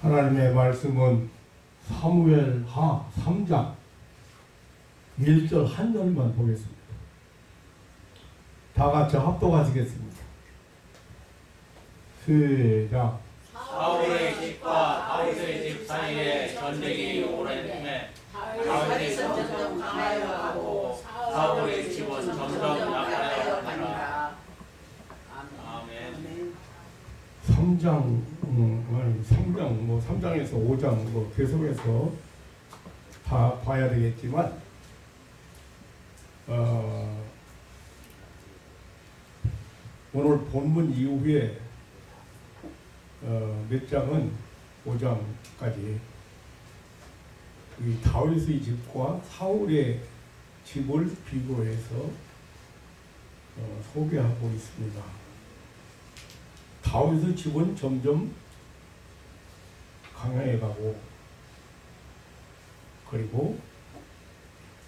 하나님의 말씀은 사무엘하 3장 1절 한 절만 보겠습니다. 다 같이 합독하시겠습니다. 시작. 사울의 집과 다윗의 집 사이에 전쟁이 오래됨에 다윗의 점점 강하여 가고 사울의 집은 점점 약하여 가니라. 아멘. 3장에서 5장 계속해서 다 봐야 되겠지만 오늘 본문 이후에 몇 장은 5장까지 이 다윗의 집과 사울의 집을 비교해서 소개하고 있습니다. 다윗의 집은 점점 강해가고 그리고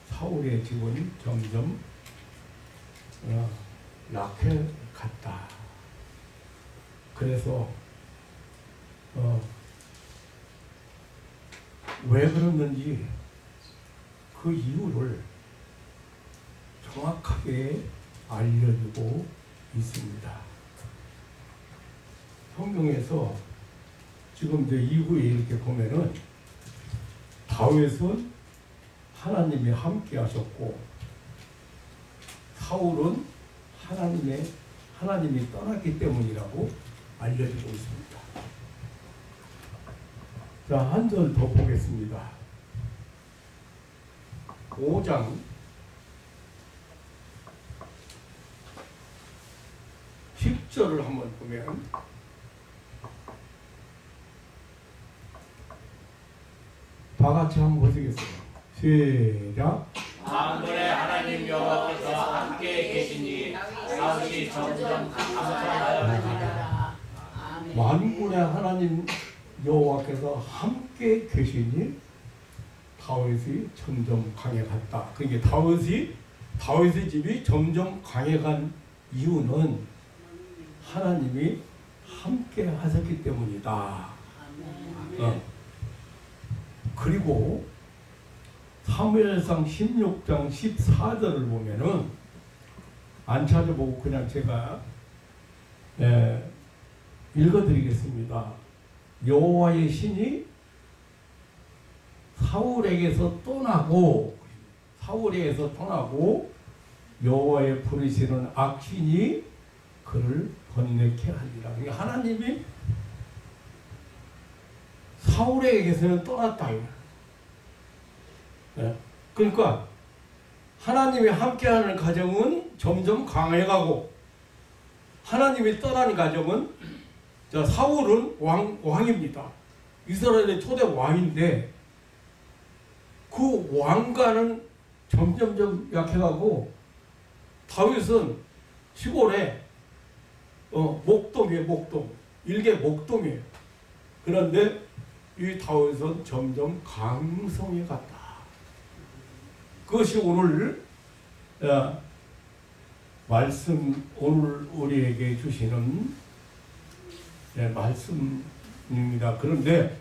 사울의 집은 점점 약해 갔다. 그래서 왜 그랬는지 그 이유를 정확하게 알려주고 있습니다. 성경에서 지금 이제 이후에 이렇게 보면은 다윗은 하나님이 함께 하셨고 사울은 하나님이 떠났기 때문이라고 알려주고 있습니다. 자, 한 절 더 보겠습니다. 5장 10절을 한번 보면 다 같이 한번 보시겠어요. 시작. 만군의 하나님 여호와께서 함께 계시니 다윗이 점점 강성하여 가니라. 만군의 하나님 여호와께서 함께 계시니 다윗이 점점 강해갔다. 그러니까 다윗의 집이 점점 강해간 이유는 하나님이 함께 하셨기 때문이다. 그리고 사무엘상 16장 14절을 보면은 안 찾아보고 그냥 제가 읽어드리겠습니다. 여호와의 신이 사울에게서 떠나고 여호와의 부르시는 악신이 그를 번뇌케 하리라. 그러니까 하나님이 사울에게서는 떠났다. 그러니까 하나님이 함께하는 가정은 점점 강해가고 하나님이 떠나는 가정은 사울은 왕입니다. 이스라엘의 초대 왕인데 그 왕과는 점점점 약해가고 다윗은 시골에 목동이에요. 일개 목동이에요. 그런데 이 다윗은 점점 강성해 갔다. 그것이 오늘 오늘 우리에게 주시는 말씀입니다. 그런데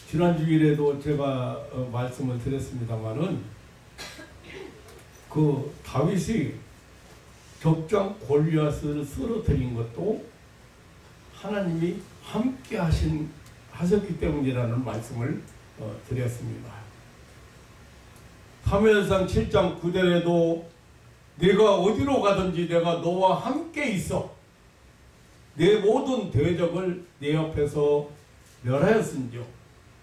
지난 주일에도 제가 말씀을 드렸습니다마는 그 다윗이 족장 골리앗을 쓰러뜨린 것도 하나님이 함께 하셨기 때문이라는 말씀을 드렸습니다. 사무엘상 7장 9절에도 내가 어디로 가든지 내가 너와 함께 있어 내 모든 대적을 내 옆에서 멸하였은즉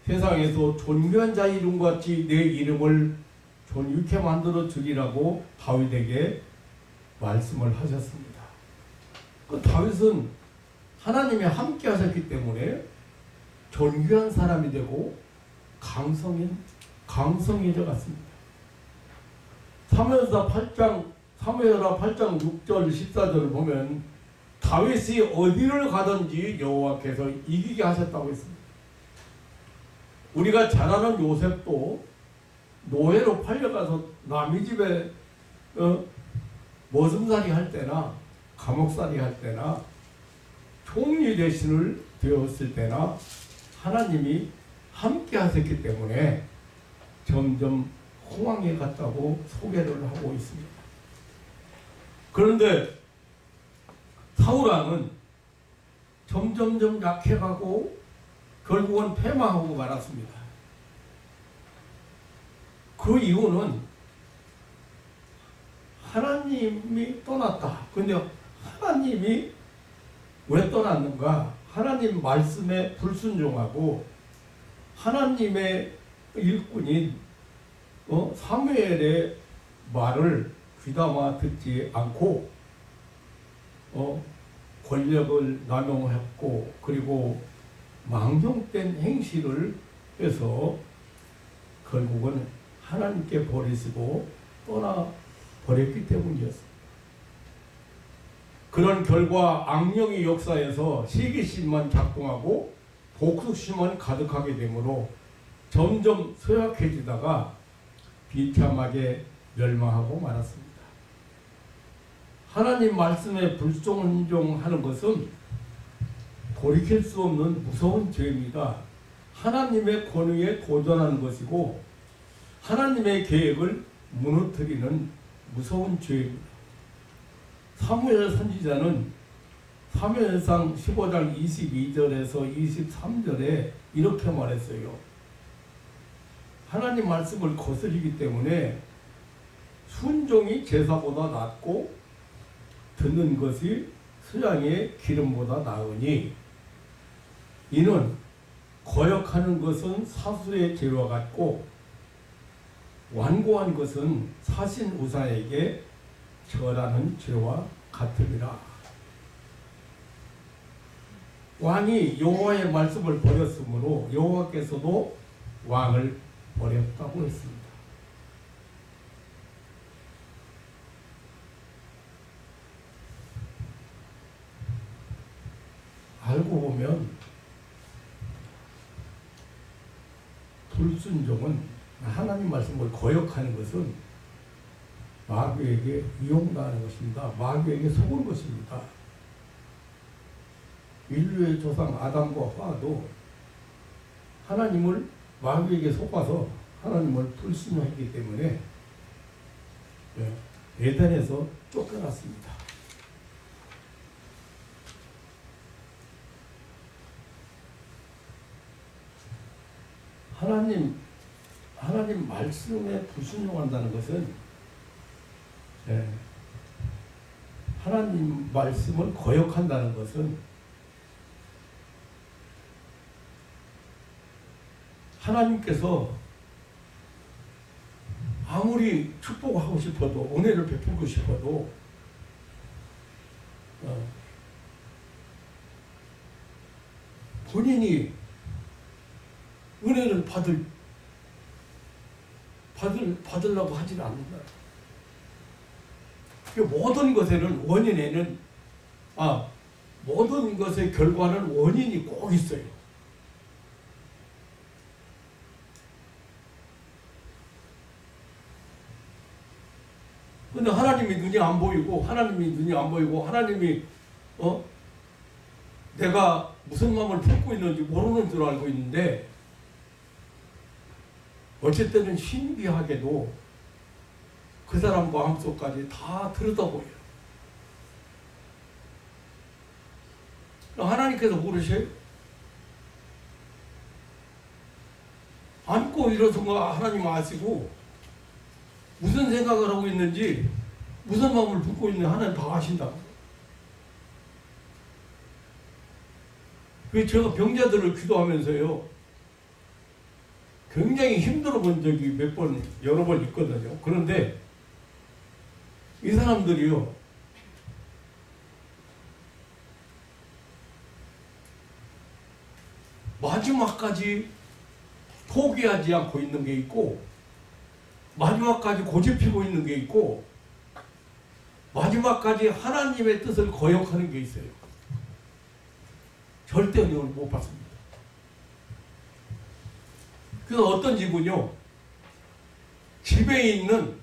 세상에서 존귀한 자 이름같이 내 이름을 존귀케 만들어 주리라고 다윗에게 말씀을 하셨습니다. 그 다윗은 하나님이 함께 하셨기 때문에 존귀한 사람이 되고 강성이 되었습니다. 사무엘하 8장 6절 14절을 보면 다윗이 어디를 가든지 여호와께서 이기게 하셨다고 했습니다. 우리가 잘 아는 요셉도 노예로 팔려가서 남의 집에 머슴살이 할 때나 감옥살이 할 때나 총리 대신을 되었을 때나 하나님이 함께 하셨기 때문에 점점 홍황에 갔다고 소개를 하고 있습니다. 그런데 사울왕은 점점점 약해가고 결국은 패망하고 말았습니다. 그 이유는 하나님이 떠났다. 근데 하나님이 왜 떠났는가? 하나님 말씀에 불순종하고 하나님의 일꾼인 사무엘의 말을 귀담아 듣지 않고 권력을 남용했고 그리고 망령된 행실을 해서 결국은 하나님께 버리시고 떠나버렸기 때문이었습니다. 그런 결과 악령의 역사에서 시기심만 작동하고 복수심만 가득하게 되므로 점점 쇠약해지다가 비참하게 멸망하고 말았습니다. 하나님 말씀에 불순종하는 것은 돌이킬 수 없는 무서운 죄입니다. 하나님의 권위에 도전하는 것이고 하나님의 계획을 무너뜨리는 무서운 죄입니다. 사무엘 선지자는 사무엘상 15장 22절에서 23절에 이렇게 말했어요. 하나님 말씀을 거스르기 때문에 순종이 제사보다 낫고 듣는 것이 수양의 기름보다 나으니 이는 거역하는 것은 사수의 죄와 같고 완고한 것은 사신 우사에게 절하는 죄와 같으리라. 왕이 여호와의 말씀을 버렸으므로 여호와께서도 왕을 버렸다고 했습니다. 알고 보면 불순종은 하나님 말씀을 거역하는 것은 마귀에게 이용당하는 것입니다. 마귀에게 속은 것입니다. 인류의 조상 아담과 하와도 하나님을 마귀에게 속아서 하나님을 불순종했기 때문에 에덴에서 쫓겨났습니다. 하나님 말씀에 불순종한다는 것은 하나님 말씀을 거역한다는 것은 하나님께서 아무리 축복하고 싶어도 은혜를 베풀고 싶어도 본인이 은혜를 받으려고 하지는 않는다. 모든 것에는 원인에는 모든 것의 결과는 원인이 꼭 있어요. 근데 하나님이 눈이 안 보이고 하나님이 내가 무슨 마음을 품고 있는지 모르는 줄 알고 있는데 어쩔 때는 신비하게도 그 사람 마음속까지 다 들여다보여요. 하나님께서 모르셔요? 앉고 일어선 거 하나님 아시고 무슨 생각을 하고 있는지 무슨 마음을 품고 있는지 하나님 다 아신다고. 그래서 제가 병자들을 기도하면서요 굉장히 힘들어 본 적이 여러 번 있거든요. 그런데 이 사람들이요 마지막까지 포기하지 않고 있는 게 있고 마지막까지 고집피고 있는 게 있고 마지막까지 하나님의 뜻을 거역하는 게 있어요. 절대 은혜를 못 받습니다. 그래서 어떤 집은요 집에 있는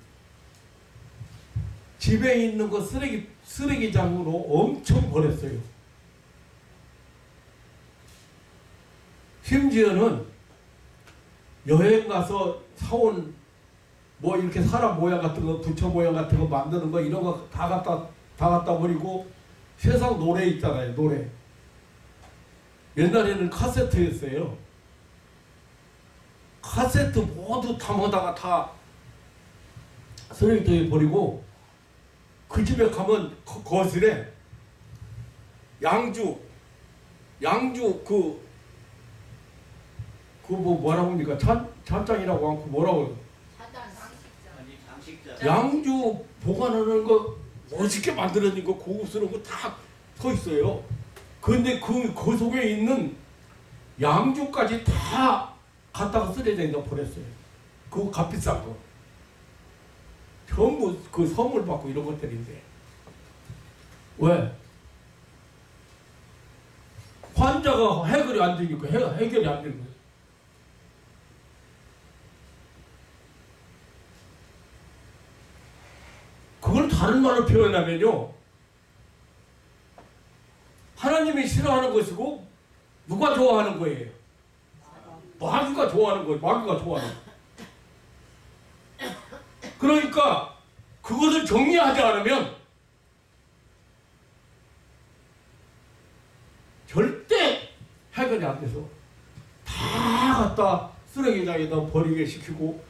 거 쓰레기장으로 엄청 버렸어요. 심지어는 여행 가서 사온 뭐 이렇게 사람 모양 같은 거, 부처 모양 같은 거 만드는 거 이런 거 다 갖다 버리고 세상 노래 있잖아요. 노래. 옛날에는 카세트였어요. 카세트 모두 담아다가 다 쓰레기통에 버리고 그 집에 가면 거실에 양주 뭐라고 합니까? 찬장이라고 하고 뭐라고 양주 보관하는 거 멋있게 만들어진 거 고급스러운 거 다 서 있어요. 근데 그 속에 있는 양주까지 다 갖다가 쓰레기에다 버렸어요. 그거 값비싼 거. 전부 그 선물 받고 이런 것들인데. 왜? 환자가 해결이 안 되니까 해결이 안 되는 거예요. 그걸 다른 말로 표현하면요. 하나님이 싫어하는 것이고 누가 좋아하는 거예요? 마귀가 좋아하는 거예요. 마귀가 좋아하는 거예요. 그러니까 그것을 정리하지 않으면 절대 해결이 안 돼서 다 갖다 쓰레기장에다 버리게 시키고,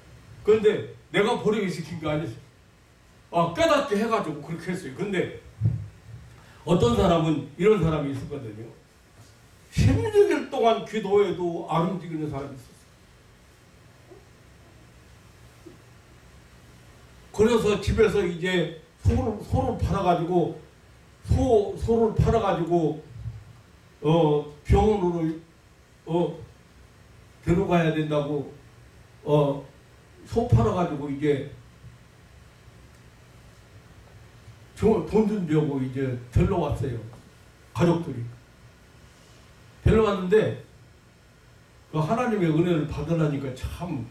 그런데 내가 버리게 시킨 게 아니었어요. 깨닫게 해가지고 그렇게 했어요. 근데 어떤 사람은 이런 사람이 있었거든요. 16일 동안 기도해도 안 움직이는 사람이 있었어요. 그래서 집에서 이제 소를 팔아가지고 소를 팔아가지고 병원으로 데려가야 된다고 소 팔아가지고 이제 돈 준다고 이제 데려왔어요. 가족들이 데려왔는데 그 하나님의 은혜를 받으라니까 참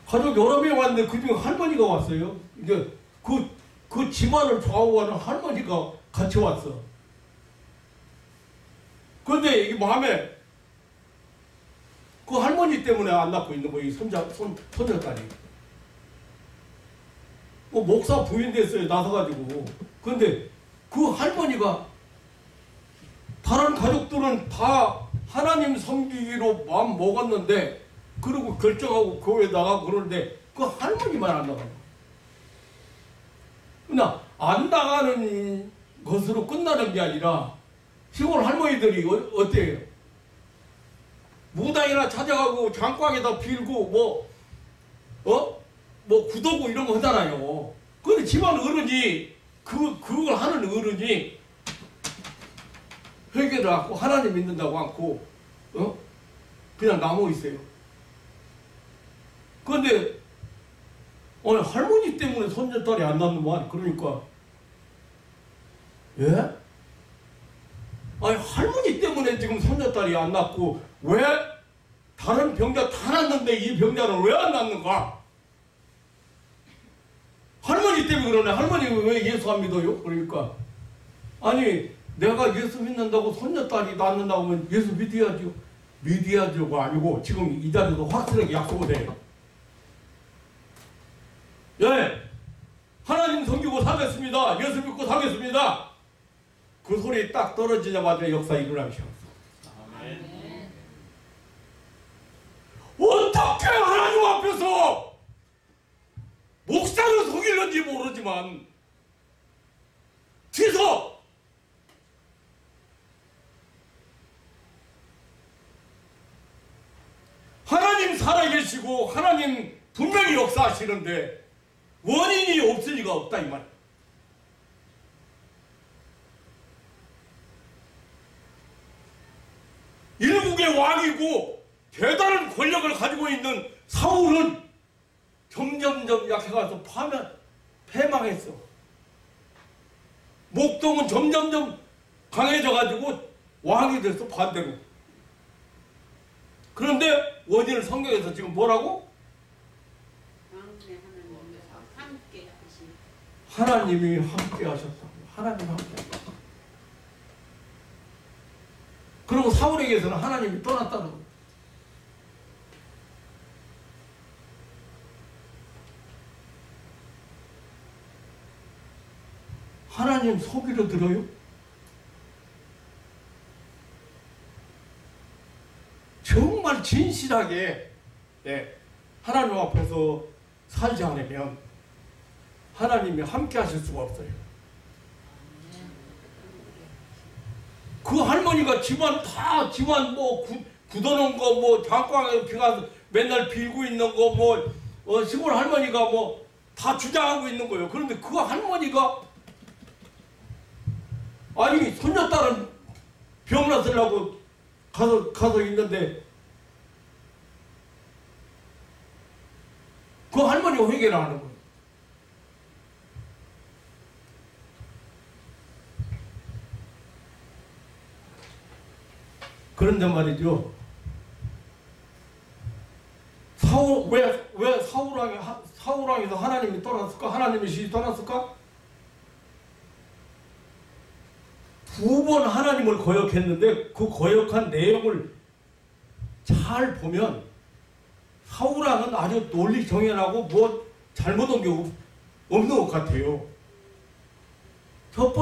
가족 여러 명 왔는데 그중에 할머니가 왔어요. 이제 그 집안을 좌우하는 할머니가 같이 왔어. 그런데 이게 마음에 그 할머니 때문에 안 낳고 있는 거예요. 손녀딸이. 뭐 목사 부인 됐어요. 나서가지고. 그런데 그 할머니가 다른 가족들은 다 하나님 섬기기로 마음 먹었는데 그리고 결정하고 교회 나가고 그러는데 그 할머니만 안 나가요. 그러나 안 나가는 것으로 끝나는 게 아니라 시골 할머니들이 어때요? 무당이나 찾아가고 장광에다 빌고 뭐 구도고 이런 거 하잖아요. 근데 집안 어른이 그걸 하는 어른이 회개를 하고 하나님 믿는다고 않고 그냥 남아 있어요. 그런데 할머니 때문에 손녀딸이 안 낳는구만. 그러니까 예? 아니 할머니 때문에 지금 손녀딸이 안 낳고 왜 다른 병자 다 낳는데 이 병자는 왜 안 낳는가? 할머니 때문에 그러네. 할머니 왜 예수 안 믿어요? 그러니까 아니 내가 예수 믿는다고 손녀딸이 낳는다고 하면 예수 믿어야죠. 믿어야죠가 아니고 지금 이 자리에서 확실하게 약속을 해요. 예, 하나님 섬기고 살겠습니다. 예수 믿고 살겠습니다. 그 소리 딱 떨어지자마자 역사 일어나기 시작했어. 어떻게 하나님 앞에서 목사를 속일는지 모르지만 뒤서 하나님 살아계시고 하나님 분명히 역사하시는데 원인이 없을 리가 없다 이 말. 일국의 왕이고 대단한 권력을 가지고 있는 사울은 점점점 약해가서 패망했어. 목동은 점점점 강해져가지고 왕이 됐어. 반대로. 그런데 원인을 성경에서 지금 뭐라고? 하나님이 함께 하셨다고. 하나님이 함께 하셨다고. 그리고 사울에게서는 하나님이 떠났다는 거예요. 하나님 소리를 들어요? 정말 진실하게 하나님 앞에서 살지 않으면 하나님이 함께 하실 수가 없어요. 그 할머니가 집안 뭐 굳어놓은 거 뭐 장광에 비가 맨날 빌고 있는 거 뭐 시골 할머니가 뭐 다 주장하고 있는 거예요. 그런데 그 할머니가 아니 손녀딸은 병났으려고 가서 있는데 그 할머니가 회개를 하는 거예요. 그런데 말이죠. 왜 사울왕에서 하나님이 떠났을까? 하나님의 신이 떠났을까? 두 번 하나님을 거역했는데 그 거역한 내용을 잘 보면 사울왕은 아주 논리 정연하고 뭐 잘못한 게 없는 것 같아요. 첫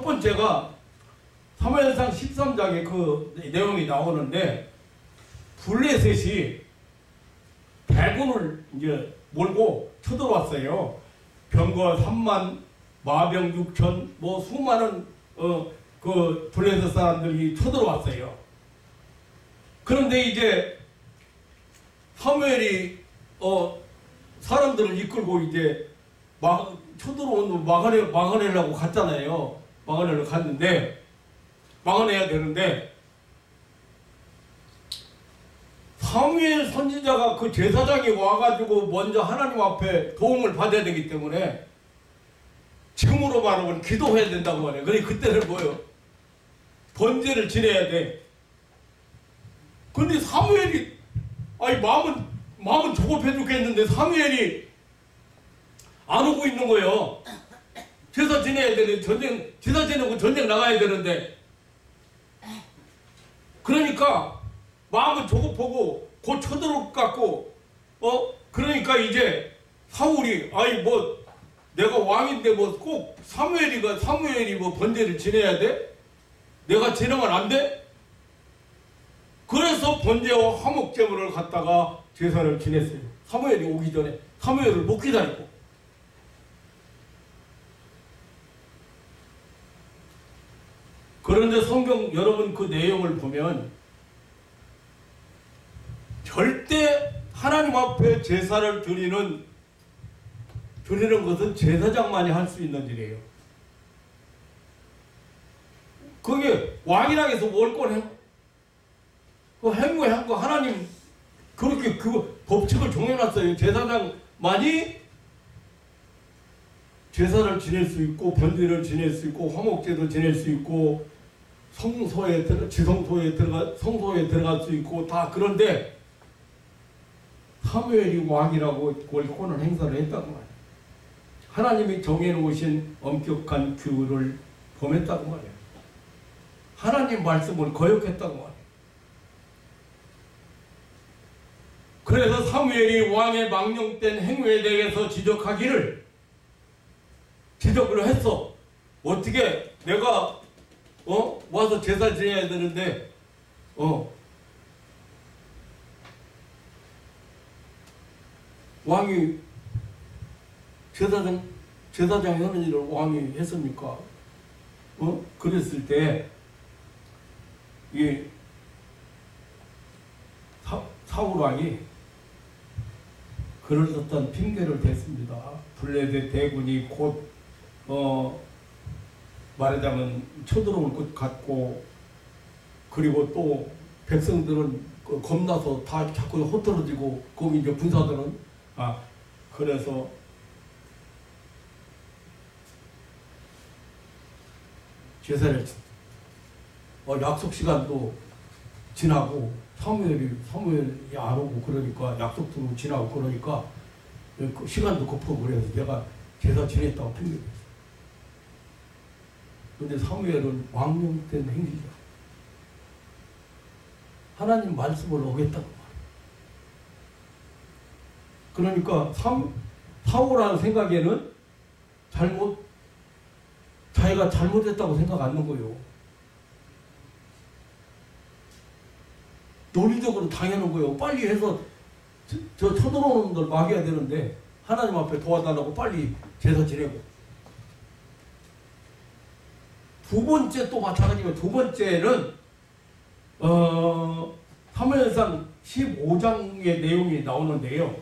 번째가 사무엘상 13장에 그 내용이 나오는데 블레셋이 대군을 이제 몰고 쳐들어왔어요. 병거 3만, 마병 6천, 뭐 수많은 그 블레셋 사람들이 쳐들어왔어요. 그런데 이제 사무엘이 사람들을 이끌고 이제 쳐들어온 막아내려고 갔잖아요. 막아내려고 갔는데 막아내야 되는데 사무엘 선지자가 그 제사장이 와가지고 먼저 하나님 앞에 도움을 받아야 되기 때문에 지금으로 말하면 기도해야 된다고 말해요. 그러니 그때는 뭐예요? 번제를 지내야 돼. 근데 사무엘이 아니 마음은 조급해 죽겠는데 사무엘이 안 오고 있는 거예요. 제사 지내야 되는데 제사 지내고 전쟁 나가야 되는데 그러니까 마음은 조급하고 곧 쳐들어올 것 같고 그러니까 이제 사울이 아니 뭐 내가 왕인데 뭐 꼭 사무엘이 뭐 번제를 지내야 돼? 내가 지내면 안 돼? 그래서 번제와 화목제물을 갖다가 제사를 지냈어요. 사무엘이 오기 전에 사무엘을 못 기다리고. 그런데 성경 여러분 그 내용을 보면 절대 하나님 앞에 제사를 드리는 것은 제사장만이 할 수 있는 일이에요. 그게 왕이라 해서 월권 행위한 거 하나님 그렇게 그 법칙을 정해놨어요. 제사장만이 제사를 지낼 수 있고 번제를 지낼 수 있고 화목제도 지낼 수 있고 성소에 들어갈 수 있고 다. 그런데 사무엘이 왕이라고 월권을 행사를 했다고 말이에요. 하나님이 정해놓으신 엄격한 규율을 범했다고 말이에요. 하나님 말씀을 거역했다고 말이에요. 그래서 사무엘이 왕의 망령된 행위에 대해서 지적을 했어. 어떻게 내가 와서 제사 지내야 되는데 왕이 제사장 하는 일을 왕이 했습니까? 그랬을 때 이 사울 왕이 그럴듯한 핑계를 댔습니다. 블레셋 대군이 곧 말하자면 쳐들어올 것 같고, 그리고 또 백성들은 겁나서 다 자꾸 흩어지고, 거기 이제 군사들은 그래서 제사를 약속 시간도 지나고 사무엘이 안 오고, 그러니까 약속도 지나고 그러니까 시간도 급하고 그래서 내가 제사 지냈다고 핑계댔어. 근데 사무엘은 왕명된 행위죠. 하나님 말씀을 어겼다고 말이에요. 그러니까 사울하는 생각에는 자기가 잘못했다고 생각 안 하는 거예요. 논리적으로 당연한 거예요. 빨리 해서 저 쳐들어오는 걸 막아야 되는데 하나님 앞에 도와달라고 빨리 제사 지내고. 두 번째 또 마찬가지고, 두 번째는 사무엘상 15장의 내용이 나오는데요.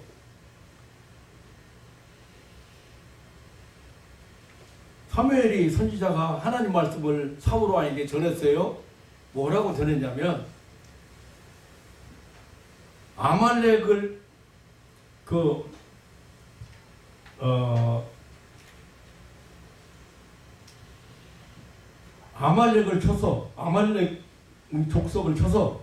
사무엘이 선지자가 하나님 말씀을 사울 왕에게 전했어요. 뭐라고 전했냐면, 아말렉을 아말렉을 쳐서, 아말렉 족속을 쳐서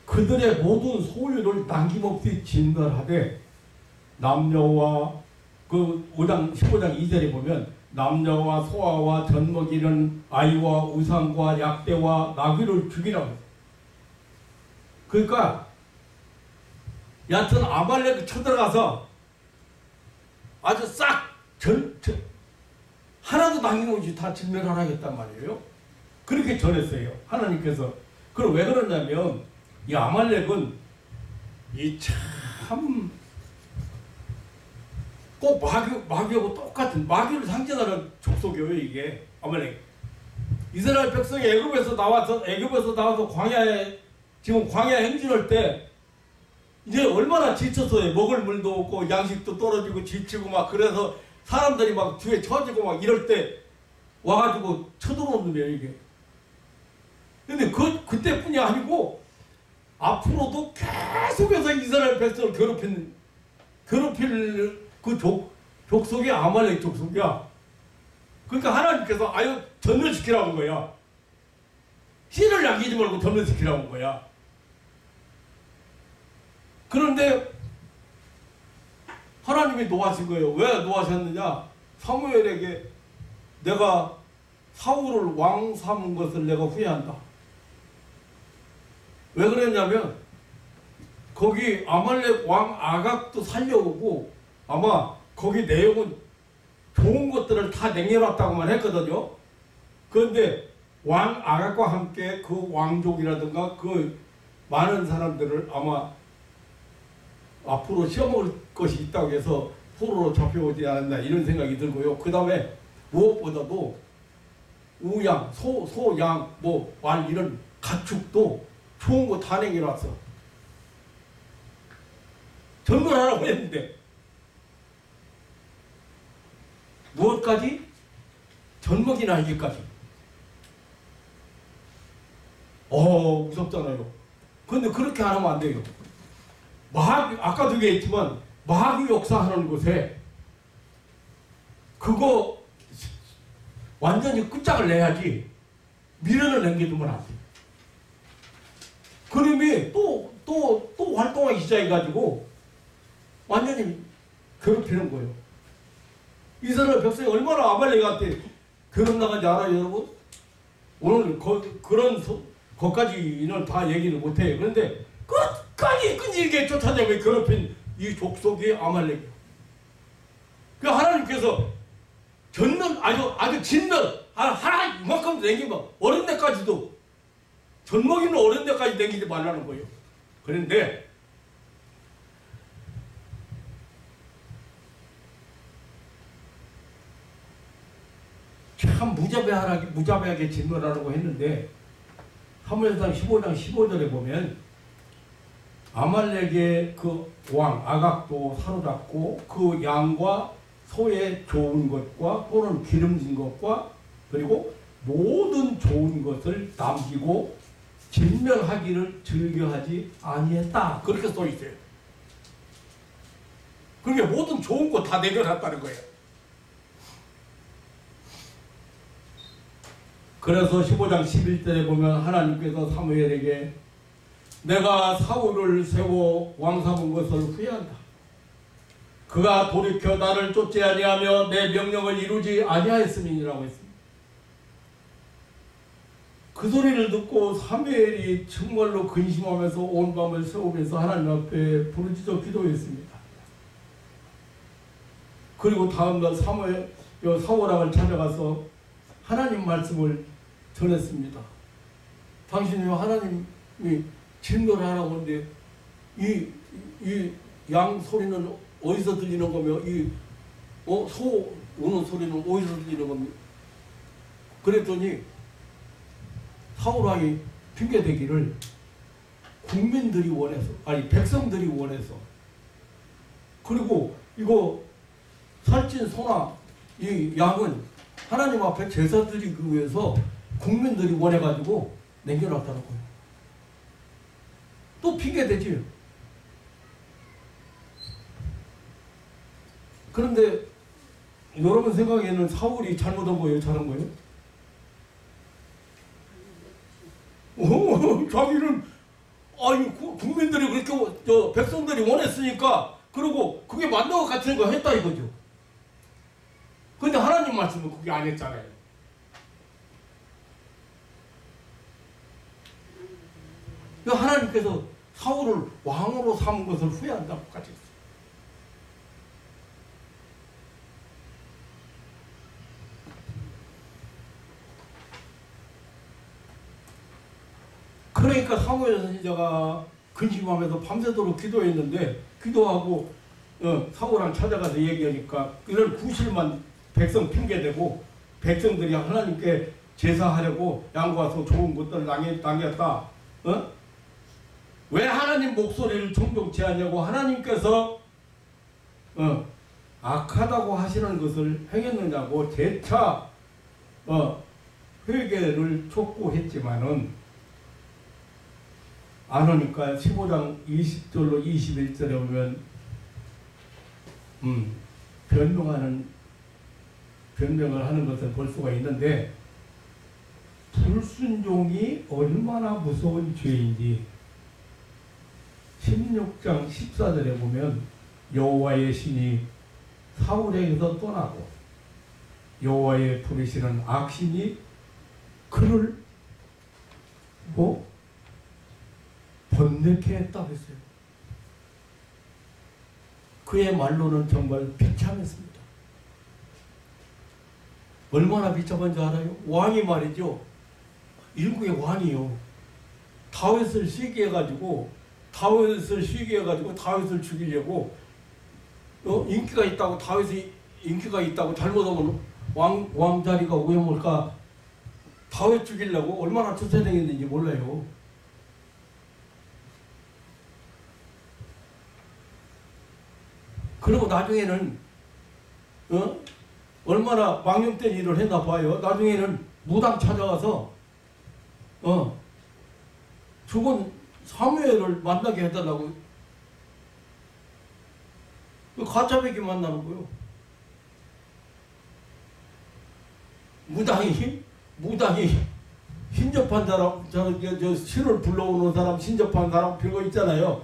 그들의 모든 소유를 남김없이 진멸하되, 남녀와 그 5장 15장 2절에 보면 남녀와 소아와 젖먹이는 아이와 우상과 약대와 나귀를 죽이라고. 그러니까 여하튼 아말렉 쳐들어가서 아주 싹 하나도 남김없이 다 진멸하겠단 말이에요. 그렇게 전했어요, 하나님께서. 그럼 왜 그러냐면, 이 아말렉은 참 꼭 마귀하고 똑같은, 마귀를 상징하는 족속이에요, 이게 아말렉. 이스라엘 백성이 애굽에서 나와서 광야에, 지금 광야에 행진할 때 이제 얼마나 지쳤어요. 먹을 물도 없고 양식도 떨어지고 지치고 막, 그래서 사람들이 막 뒤에 처지고 막 이럴 때 와가지고 쳐들어오는 거예요, 이게. 근데 그때뿐이 아니고 앞으로도 계속해서 이스라엘 백성을 괴롭힐 그 족속이 아말렉 족속이야. 그러니까 하나님께서 아유 전멸시키라는 거야. 씨를 남기지 말고 전멸시키라는 거야. 그런데 하나님이 노하신 거예요. 왜 노하셨느냐? 사무엘에게 내가 사울을 왕 삼은 것을 내가 후회한다. 왜 그랬냐면, 거기 아말렉 왕 아각도 살려오고 아마 거기 내용은 좋은 것들을 다 남겨놨다고만 했거든요. 그런데 왕 아각과 함께 그 왕족이라든가 그 많은 사람들을 아마 앞으로 씌워먹을 것이 있다고 해서 포로로 잡혀오지 않았나, 이런 생각이 들고요. 그 다음에 무엇보다도 우양, 소양, 말 이런 가축도 좋은 거 다 남겨놨어. 전멸하라고 했는데 무엇까지? 젖먹이나 이기까지. 무섭잖아요. 그런데 그렇게 안 하면 안 돼요. 아까도 얘기했지만 마귀 역사하는 곳에 그거 완전히 끝장을 내야지 미련을 남겨두면 안 돼. 그놈이 또 활동하기 시작해가지고 완전히 괴롭히는 거예요. 이스라엘 백성이 얼마나 아말렉한테 괴롭 나간지 알아요, 여러분? 오늘 그런 것까지는 다 얘기를 못해요. 그런데 끝까지 끈질게 쫓아내고 괴롭힌 이 족속이 아말렉이에요. 그 하나님께서 아주 진멸, 하나 이만큼 남기면 어른 데까지도, 젖먹이는 어른 데까지 남기지 말라는 거예요. 그런데 참 무자비하게 진멸하라고 했는데, 사무엘상 15장 15절에 보면 아말렉의 그 왕 아각도 사로잡고 그 양과 소의 좋은 것과 또는 기름진 것과 그리고 모든 좋은 것을 남기고 진멸하기를 즐겨하지 아니했다. 그렇게 써 있어요. 그게 모든 좋은 거 다 내려놨다는 거예요. 그래서 15장 11절에 보면 하나님께서 사무엘에게 내가 사울을 세워 왕 삼은 것을 후회한다. 그가 돌이켜 나를 쫓지 아니하며 내 명령을 이루지 아니하였음이니라고 했습니다. 그 소리를 듣고 사무엘이 정말로 근심하면서 온 밤을 새우면서 하나님 앞에 부르짖어 기도했습니다. 그리고 다음날 사울 왕을 찾아가서 하나님 말씀을 전했습니다. 당신이 하나님이 진노를 하라고 하는데 이 양 소리는 어디서 들리는 거며 소 우는 소리는 어디서 들리는 겁니까? 그랬더니 사울 왕이 핑계대기를 국민들이 원해서, 아니 백성들이 원해서, 그리고 이거 살찐 소나 이 양은 하나님 앞에 제사 드리기 위해서 국민들이 원해가지고 남겨놨다는 거예요. 또 핑계대지. 그런데 여러분 생각에는 사울이 잘못한 거예요? 잘한 거예요? 자기는 아니 국민들이 그렇게 백성들이 원했으니까 그리고 그게 맞는 것 같은 거 했다 이거죠. 근데 하나님 말씀은 그게 안 했잖아요. 하나님께서 사울을 왕으로 삼은 것을 후회한다고 까지 했어요. 그러니까 사무엘 선지자가 근심하면서 밤새도록 기도했는데, 기도하고 사울왕 찾아가서 얘기하니까 이런 구실만 백성 핑계대고 백성들이 하나님께 제사하려고 양과 와서 좋은 것들을 남겼다. 왜 하나님 목소리를 종종치 않냐고 하나님께서 악하다고 하시는 것을 행했느냐고 재차 회개를 촉구했지만은 안 하니까 15장 20절로 21절에 보면 변명을 하는 것을 볼 수가 있는데, 불순종이 얼마나 무서운 죄인지 16장 14절에 보면 여호와의 신이 사울에게서 떠나고 여호와의 부르시는 악신이 그를 번뇌케 했다고 했어요. 그의 말로는 정말 비참했습니다. 얼마나 비참한지 알아요? 왕이 말이죠. 일국의 왕이요. 다윗을 쉬게 해가지고 다윗을 죽이려고 인기가 있다고, 다윗이 인기가 있다고 잘못하면 왕 자리가 위험할까 다윗 죽이려고 얼마나 투세당했는지 몰라요. 그리고 나중에는 얼마나 망령된 일을 했나 봐요. 나중에는 무당 찾아가서 죽은 사무엘을 만나게 해달라고, 가짜배기 만나는 거요. 무당이 신접한 사람, 저 신을 불러오는 사람, 신접한 사람 별거 있잖아요.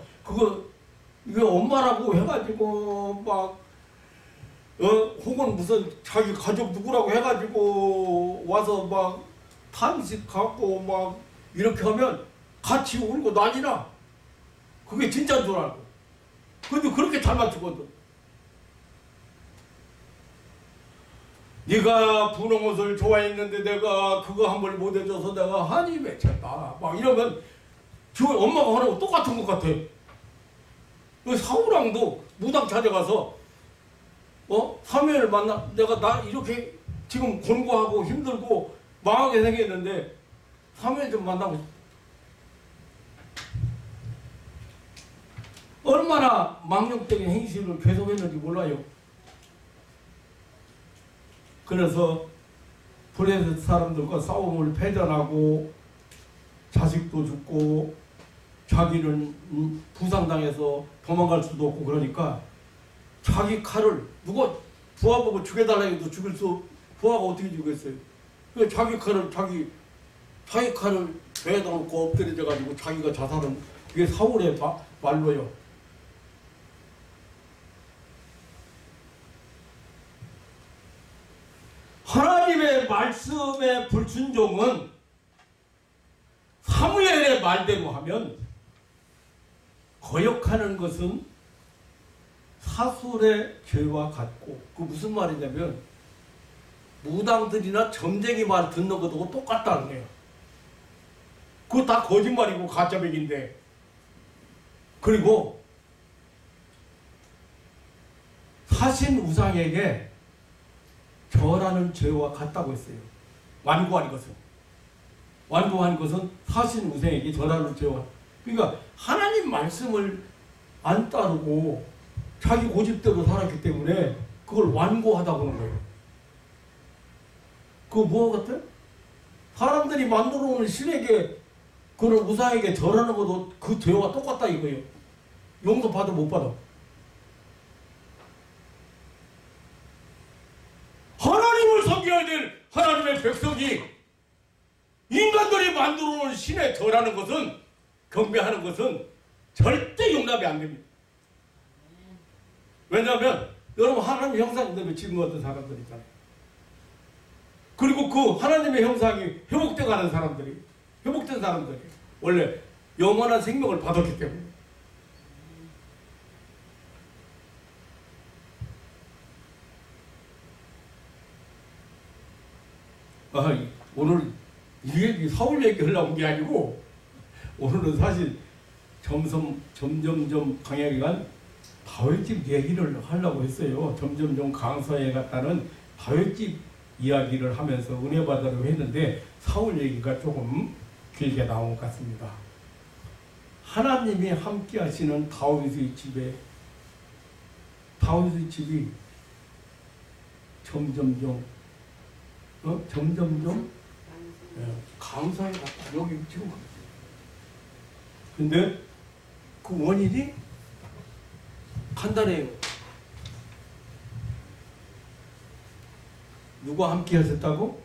이거 엄마라고 해가지고 혹은 무슨 자기 가족 누구라고 해가지고 와서 탄식 갖고 이렇게 하면 같이 울고 난리나. 그게 진짜인 줄 알고. 근데 그렇게 잘 맞추거든. 네가 분홍옷을 좋아했는데 내가 그거 한 벌 못 해줘서 내가 한이 맺혔다. 이러면 엄마가 하는 거 똑같은 것 같아. 사울왕도 무당 찾아가서 사무엘을 만나, 내가 이렇게 지금 곤고하고 힘들고 망하게 생겼는데 사무엘 좀 만나고 얼마나 망령적인 행실을 계속했는지 몰라요. 그래서 블레셋 사람들과 싸움을 패전하고 자식도 죽고 자기는 부상당해서 도망갈 수도 없고, 그러니까 자기 칼을 누가 부하 보고 죽여달라 해도 부하가 어떻게 죽겠어요? 자기 칼을 배에다 놓고 엎드려져 가지고 자기가 자살은 이게 사울의 말로요. 하나님의 말씀의 불순종은 사무엘의 말대로 하면 거역하는 것은 사술의 죄와 같고, 그 무슨 말이냐면 무당들이나 점쟁이 말 듣는 것하고 똑같다는 거예요. 그거 다 거짓말이고 가짜백인데. 그리고 사신 우상에게 절하는 죄와 같다고 했어요. 완고한 것은 사신 우상에게 절하는 죄와. 그러니까 하나님 말씀을 안 따르고 자기 고집대로 살았기 때문에 그걸 완고하다고 하는 거예요. 그거 뭐 같아? 사람들이 만들어 놓은 신에게, 그런 우상에게 절하는 것도 그 죄와 똑같다 이거예요. 용서 받아 못 받아. 하나님을 섬겨야 될 하나님의 백성이 인간들이 만들어 놓은 신에 절하는 것은, 경배하는 것은 절대 용납이 안 됩니다. 왜냐하면 여러분 하나님 형상 때문에 지금 어떤 사람들 있잖아요. 그리고 그 하나님의 형상이 회복돼 가는 사람들이, 회복된 사람들이 원래 영원한 생명을 받았기 때문에. 오늘 이 얘기 사울 얘기 하려고 온 게 아니고, 오늘은 사실 점점점 강약이 간 다윗집 얘기를 하려고 했어요. 점점점 강서에 갔다는 다윗집 이야기를 하면서 은혜 받으려고 했는데 사울 얘기가 조금 길게 나온 것 같습니다. 하나님이 함께 하시는 다윗의 집이 점점점 강서에 갔다. 여기 지금. 근데 그 원인이 간단해요. 누가 함께 하셨다고?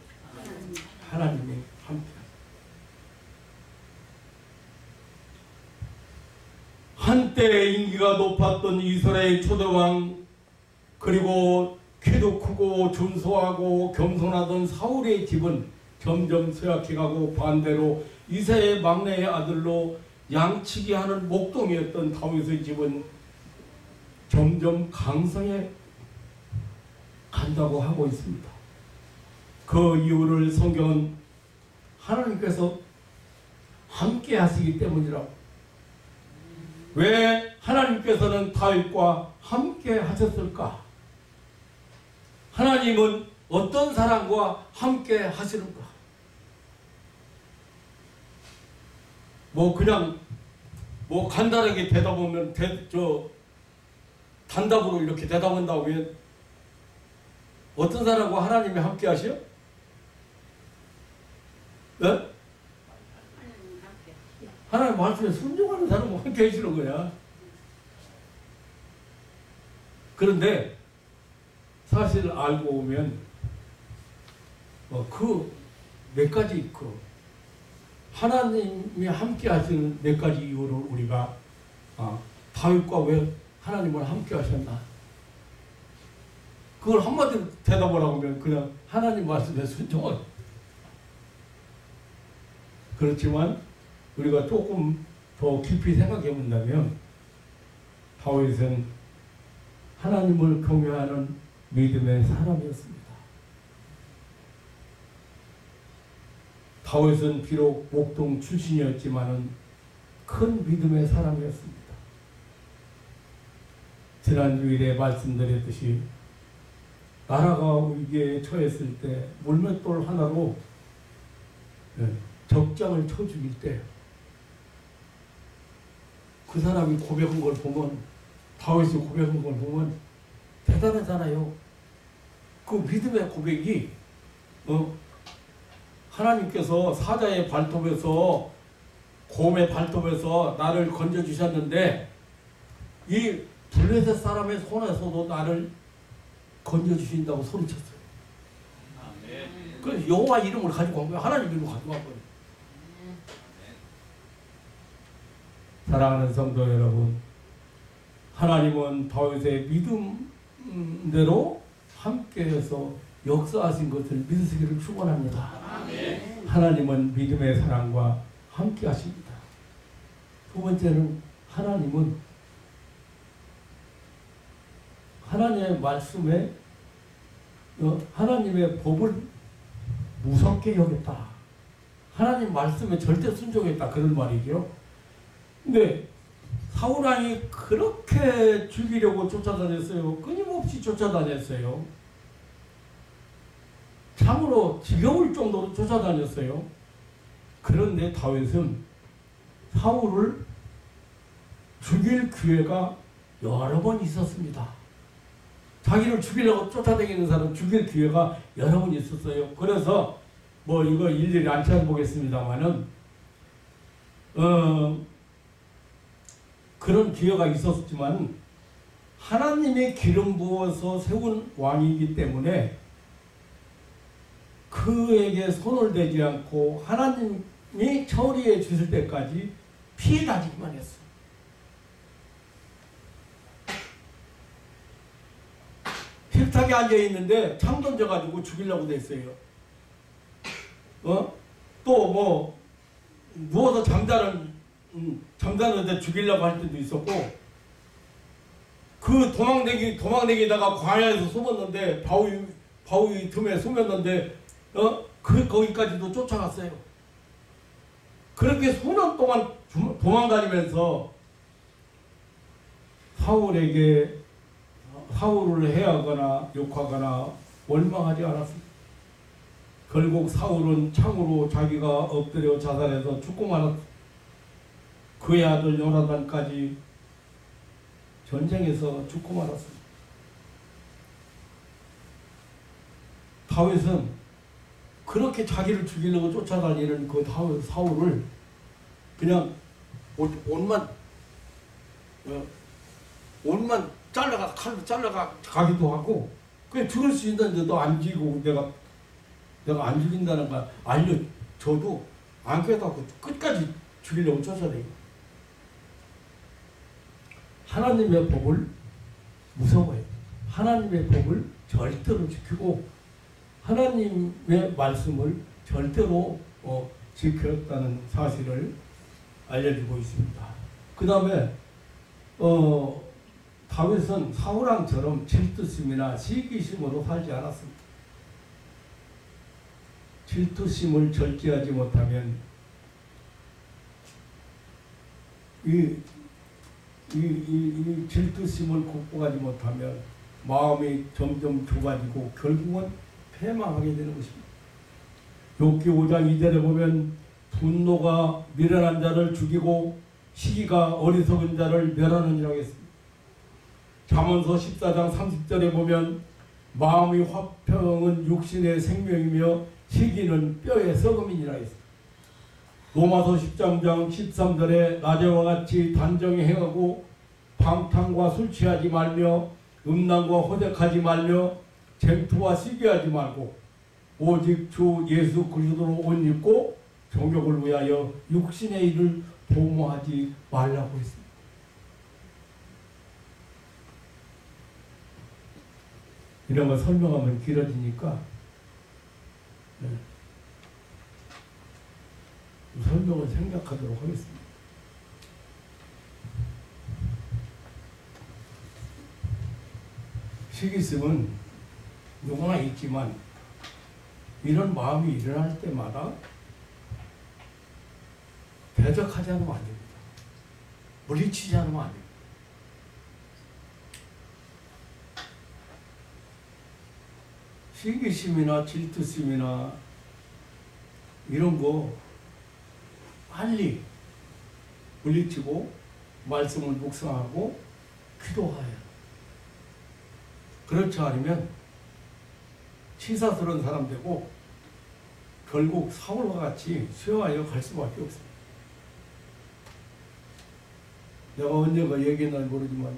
하나님이 함께 하셨다. 한때 인기가 높았던 이스라엘 초대왕, 그리고 키도 크고 준소하고 겸손하던 사울의 집은 점점 쇠약해가고, 반대로 이새의 막내의 아들로 양치기 하는 목동이었던 다윗의 집은 점점 강성해 간다고 하고 있습니다. 그 이유를 성경은 하나님께서 함께 하시기 때문이라고. 왜 하나님께서는 다윗과 함께 하셨을까? 하나님은 어떤 사람과 함께 하시는가? 그냥 간단하게 대답하면 단답으로 이렇게 대답한다고 하면 어떤 사람과 하나님이 함께 하시요? 네? 하나님 말씀에 순종하는 사람과 함께 하시는 거야. 그런데 사실 알고 보면 그 몇 가지 하나님이 함께 하시는 몇 가지 이유를 우리가 다윗과 왜 하나님을 함께 하셨나? 그걸 한마디로 대답을 하면 그냥 하나님 말씀에 순종하고. 그렇지만 우리가 조금 더 깊이 생각해 본다면 다윗은 하나님을 경외하는 믿음의 사람이었습니다. 다윗은 비록 목동 출신이었지만은 큰 믿음의 사람이었습니다. 지난 주일에 말씀드렸듯이 나라가 위기에 처했을 때 물맷돌 하나로 적장을 쳐 죽일 때 그 사람이 고백한 걸 보면, 다윗이 고백한 걸 보면 대단하잖아요. 그 믿음의 고백이 하나님께서 사자의 발톱에서, 곰의 발톱에서 나를 건져주셨는데 이 블레셋 사람의 손에서도 나를 건져주신다고 소리쳤어요. 그래서 여호와 이름을 가지고 간 거예요. 하나님 이름을 가지고 간 거예요. 사랑하는 성도 여러분, 하나님은 다윗의 믿음대로 함께해서 역사하신 것을 믿으시기를 축원합니다. 아멘. 하나님은 믿음의 사랑과 함께하십니다. 두 번째는 하나님의 말씀에 하나님의 법을 무섭게 여겼다. 하나님 말씀에 절대 순종했다. 그런 말이죠. 근데 사울왕이 그렇게 죽이려고 쫓아다녔어요. 끊임없이 쫓아다녔어요. 참으로 지겨울 정도로 쫓아다녔어요. 그런데 다윗은 사울을 죽일 기회가 여러 번 있었습니다. 자기를 죽이려고 쫓아다니는 사람 죽일 기회가 여러 번 있었어요. 그래서 뭐 이거 일일이 안 찾아보겠습니다만은 그런 기회가 있었지만 하나님의 기름 부어서 세운 왕이기 때문에 그에게 손을 대지 않고 하나님이 처리해 주실 때까지 피해 다니기만 했어. 필탁에 앉아 있는데 창 던져가지고 죽이려고 됐어요. 또 뭐 누워서 잠자는데 죽이려고 할 때도 있었고, 그 도망내기다가 광야에서 숨었는데 바위 틈에 숨었는데 거기까지도 쫓아갔어요. 그렇게 수년 동안 도망다니면서 사울을 해하거나 욕하거나 원망하지 않았습니다. 결국 사울은 창으로 자기가 엎드려 자살해서 죽고 말았습니다. 그의 아들 요나단까지 전쟁에서 죽고 말았습니다. 다윗은 그렇게 자기를 죽이려고 쫓아다니는 그 사울을 그냥 옷만 잘라가 칼로 잘라가 가기도 하고, 그냥 죽을 수 있는데도 안 죽이고 내가 안 죽인다는 걸 알려줘도 안 깨닫고 끝까지 죽이려고 쫓아다니고, 하나님의 법을 무서워해요. 하나님의 법을 절대로 지키고 하나님의 말씀을 절대로 지켰다는 사실을 알려주고 있습니다. 그 다음에 다윗은 사울왕처럼 질투심이나 시기심으로 살지 않았습니다. 질투심을 절제하지 못하면 이 질투심을 극복하지 못하면 마음이 점점 좁아지고 결국은 패망하게 되는 것입니다. 욥기 5장 2절에 보면 분노가 미련한 자를 죽이고 시기가 어리석은 자를 멸하느니라 했습니다. 잠언서 14장 30절에 보면 마음의 화평은 육신의 생명이며 시기는 뼈의 썩음이니라 했습니다. 로마서 13장 13절에 낮에와 같이 단정히 행하고 방탕과 술 취하지 말며 음란과 호색하지 말며 쟁투와 시기하지 말고 오직 주 예수 그리스도로 옷 입고 정욕을 위하여 육신의 일을 도모하지 말라고 했습니다. 이런 거 설명하면 길어지니까 설명을 생략하도록 하겠습니다. 시기심은 누구나 있지만 이런 마음이 일어날 때마다 대적하지 않으면 안 됩니다. 물리치지 않으면 안 됩니다. 시기심이나 질투심이나 이런 거 빨리 물리치고 말씀을 묵상하고 기도해요. 그렇지 않으면 치사스러운 사람 되고 결국 사울과 같이 쇠하여 갈 수밖에 없습니다. 내가 언젠가 얘기했나 모르지만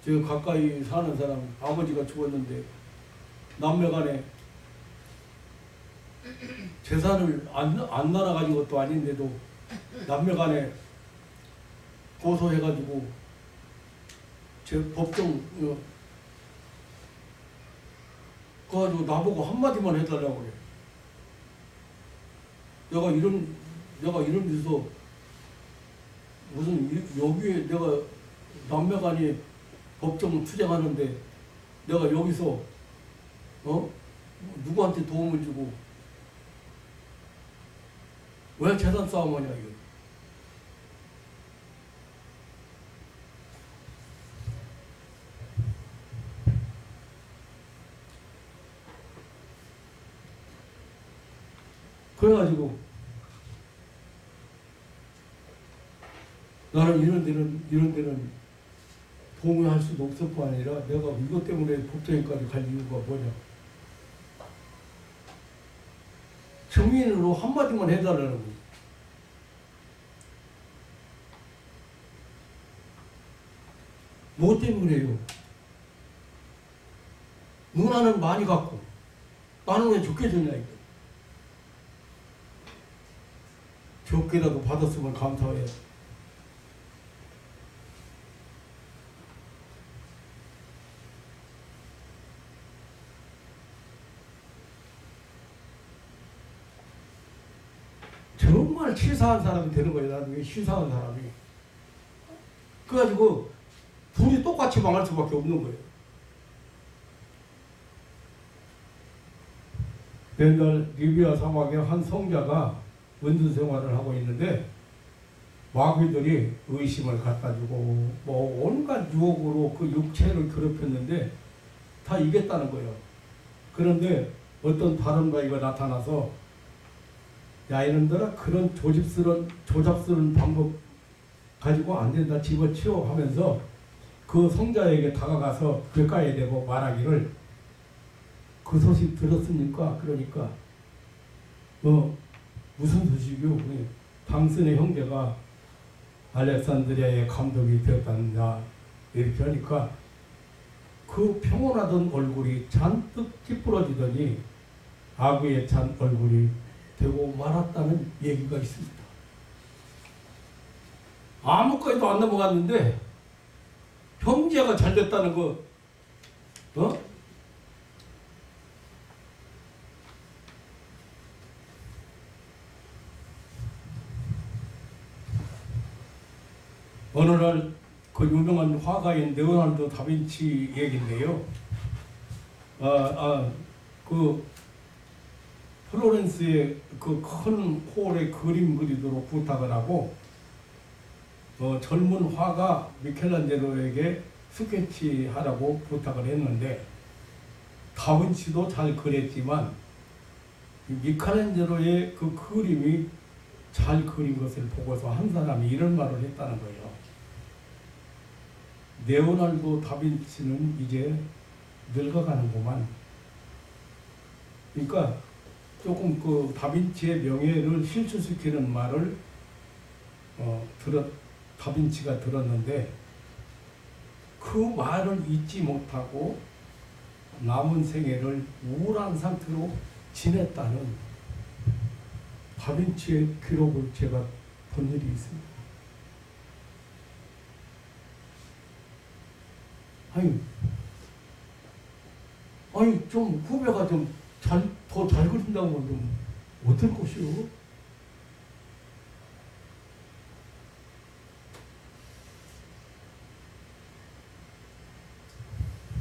저 가까이 사는 사람 아버지가 죽었는데 남매간에 재산을 안 나눠가진 것도 아닌데도 남매간에 고소해가지고 제 법정 그래가지고 나보고 한마디만 해달라고 그래. 내가 이런 데서 무슨 여기에 내가 남매간이 법정 투쟁하는데 내가 여기서 누구한테 도움을 주고 왜 재산 싸움하냐 이거. 그래가지고 나는 이런 데는 동의할 수도 없을 뿐 아니라 내가 이것 때문에 법정에까지 갈 이유가 뭐냐. 정인으로 한마디만 해달라는 거지. 뭐 때문에요? 누나는 많이 갖고 나는 왜 좋게 줬냐 이거. 좋게라도 받았으면 감사해. 정말 치사한 사람이 되는 거예요. 나중에 치사한 사람이. 그래가지고 둘이 똑같이 망할 수밖에 없는 거예요. 맨날 리비아 사막에 한 성자가 원주 생활을 하고 있는데 마귀들이 의심을 갖다주고 뭐 온갖 유혹으로 그 육체를 괴롭혔는데 다 이겼다는 거예요. 그런데 어떤 다른 마귀가 나타나서 야 이놈들아 그런 조잡스러운 방법 가지고 안 된다 집어치워 하면서 그 성자에게 다가가서 귓가에 대고 말하기를 그 소식 들었습니까? 그러니까 무슨 소식이요? 당신의 형제가 알렉산드리아의 감독이 되었다느냐 이렇게 하니까 그 평온하던 얼굴이 잔뜩 찌푸러지더니 아구에 찬 얼굴이 되고 말았다는 얘기가 있습니다. 아무것도 안 넘어갔는데 형제가 잘 됐다는 거 어느 날 그 유명한 화가인 레오나르도 다빈치 얘기인데요. 그 플로렌스의 그 큰 홀에 그림 그리도록 부탁을 하고 젊은 화가 미켈란젤로에게 스케치하라고 부탁을 했는데 다빈치도 잘 그렸지만 미켈란젤로의 그 그림이 잘 그린 것을 보고서 한 사람이 이런 말을 했다는 거예요. 레오나르도 다빈치는 이제 늙어가는구만. 그러니까 조금 그 다빈치의 명예를 실추시키는 말을 다빈치가 들었는데 그 말을 잊지 못하고 남은 생애를 우울한 상태로 지냈다는 다빈치의 기록을 제가 본 일이 있습니다. 아니 좀 후배가 좀 더 잘 그린다고 하면 좀 어떨 것이요?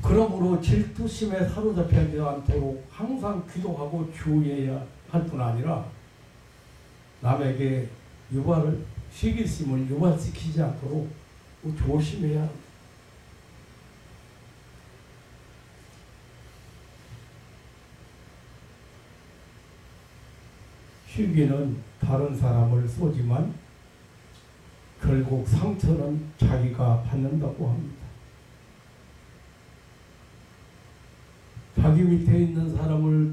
그러므로 질투심에 사로잡히지 않도록 항상 기도하고 주의해야 할 뿐 아니라 남에게 시기심을 유발시키지 않도록 조심해야 합니다. 시기는 다른 사람을 쏘지만 결국 상처는 자기가 받는다고 합니다. 자기 밑에 있는 사람을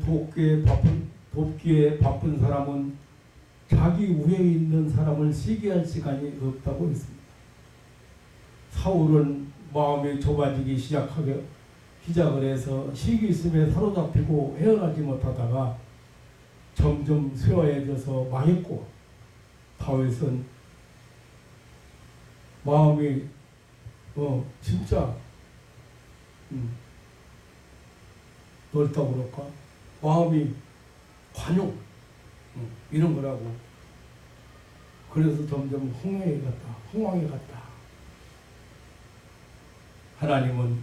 돕기에 바쁜 사람은 자기 위에 있는 사람을 시기할 시간이 없다고 했습니다. 사울은 마음이 좁아지기 시작을 해서 시기심에 사로잡히고 헤어나지 못하다가 점점 쇠화해져서 망했고 다윗은 마음이 진짜 넓다고 그럴까? 마음이 관용 이런 거라고. 그래서 점점 홍황에 갔다. 하나님은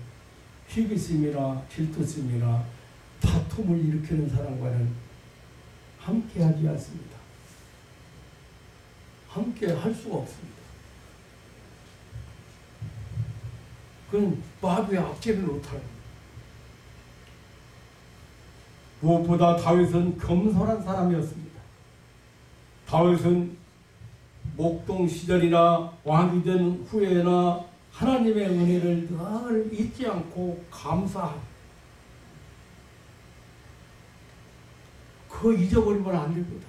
희귀심이나 질투심이나 다툼을 일으키는 사람과는 함께하지 않습니다. 함께 할 수가 없습니다. 그건 마귀의 악재를 못하는. 무엇보다 다윗은 겸손한 사람이었습니다. 다윗은 목동 시절이나 왕이 된 후에나 하나님의 은혜를 늘 잊지 않고 감사하고, 그거 잊어버리면 안 됩니다.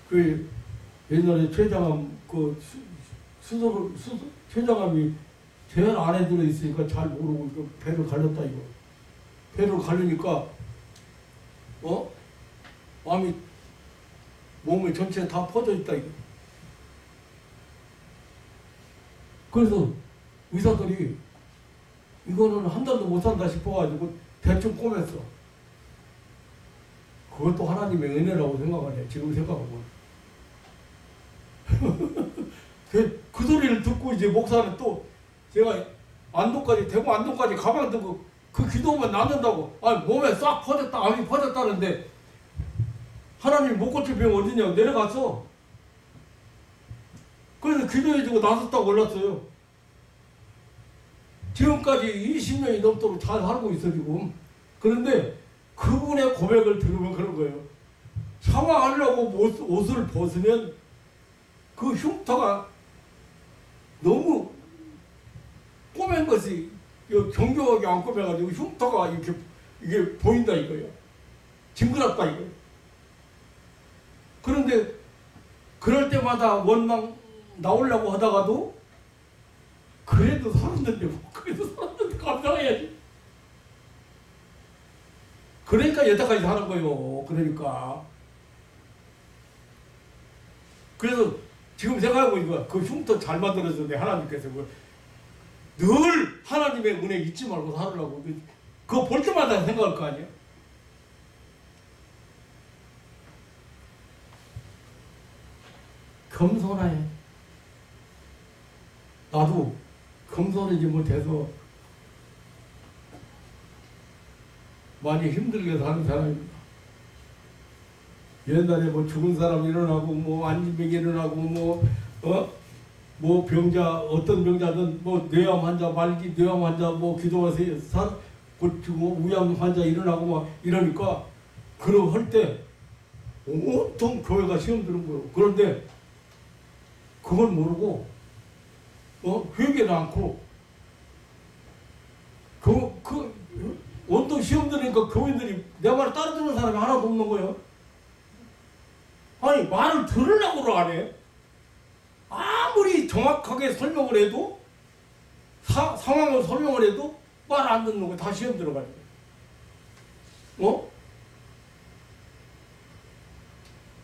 그 옛날에 최장암 최장암이 제 안에 들어 있으니까 잘 모르고 배를 갈렸다 이거. 배를 갈리니까 마음이 몸에 전체에 다 퍼져 있다 이거. 그래서 의사들이 이거는 한 달도 못 산다 싶어가지고 대충 꼬맸어. 그것도 하나님의 은혜라고 생각하네. 지금 생각하고. 그 소리를 듣고 이제 목사는 또 제가 대구 안동까지 가방 들고 그 기도만 낫는다고. 아니 몸에 싹 퍼졌다, 암이 퍼졌다는데 하나님 못 고칠 병 어디냐고 내려갔어. 그래서 기도해주고 나섰다고 올랐어요. 지금까지 20년이 넘도록 잘 살고 있어 지금. 그런데 그분의 고백을 들으면 그런 거예요. 샤워하려고 옷을 벗으면 그 흉터가 너무 꼬맨 것이 정교하게 안 꼬매가지고 흉터가 이게 보인다 이거예요. 징그럽다 이거예요. 그런데 그럴 때마다 원망 나오려고 하다가도 그래도 살았는데 감사해야지. 그러니까 여태까지 사는 거예요. 그러니까. 그래서 지금 생각해보니까 그 흉터 잘 만들어줬는데 하나님께서 늘 하나님의 은혜 잊지 말고 살으라고. 그거 볼 때마다 생각할 거 아니에요? 겸손해. 나도 겸손하지 못해서 많이 힘들게 사는 사람입니다. 옛날에 죽은 사람 일어나고 안진병 일어나고 뭐 병자 어떤 병자든 뇌암 환자 말기 뇌암 환자 기도하세요 고치고 우암 환자 일어나고 막 이러니까 그러고 할 때 온통 교회가 시험 드는 거예요. 그런데 그걸 모르고 회개를 않고 온통 시험 드니까 교인들이 내 말을 따라주는 사람이 하나도 없는 거예요. 아니 말을 들으려고 안 해. 아무리 정확하게 설명을 해도 상황을 설명을 해도 말 안 듣는 거예요. 다 시험 들어가니까.